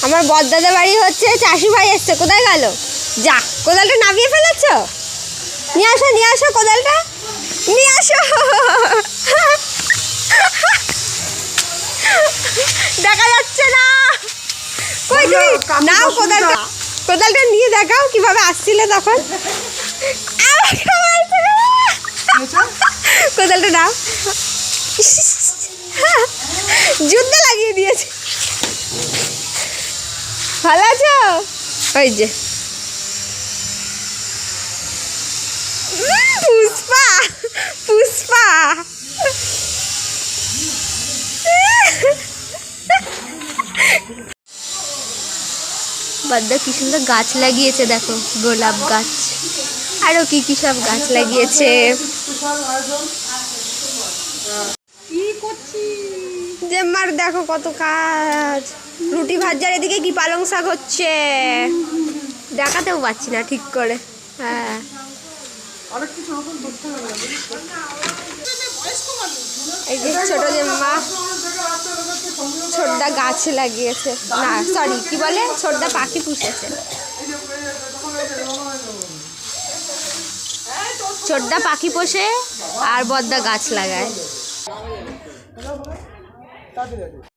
আমার বড়দাদা বাড়ি হচ্ছে চাষি ভাই এসছে, কোথায় গেল? যা, কোদালটা নামিয়ে ফেলেছ? নিয়ে আসো কোদালটা নিয়ে আসো। দেখা যাচ্ছে না, কই তুমি? নাও কোদালটা নিয়ে দেখাও কিভাবে আসছিলে তখন। কোদালটা নাও। যুদ্ধ লাগিয়ে দিয়েছে। ভালো আছো? ওই যে পুষ্পা পুষ্পা। বদ্দা কি সুন্দর গাছ লাগিয়েছে, দেখো গোলাপ গাছ, আরো কি কি সব গাছ লাগিয়েছে। জেম্মার দেখো কত কাজ, রুটি ভাজার এদিকে কি পালং শাক হচ্ছে, দেখাতেও পাচ্ছি না ঠিক করে। হ্যাঁ, এই যে ছোট জেম্মা ছোট্টা গাছ লাগিয়েছে, না সরি কি বলে, ছোট্টা পাখি পুষেছে। ছোট্টা পাখি পোষে আর বদ্দা গাছ লাগায়।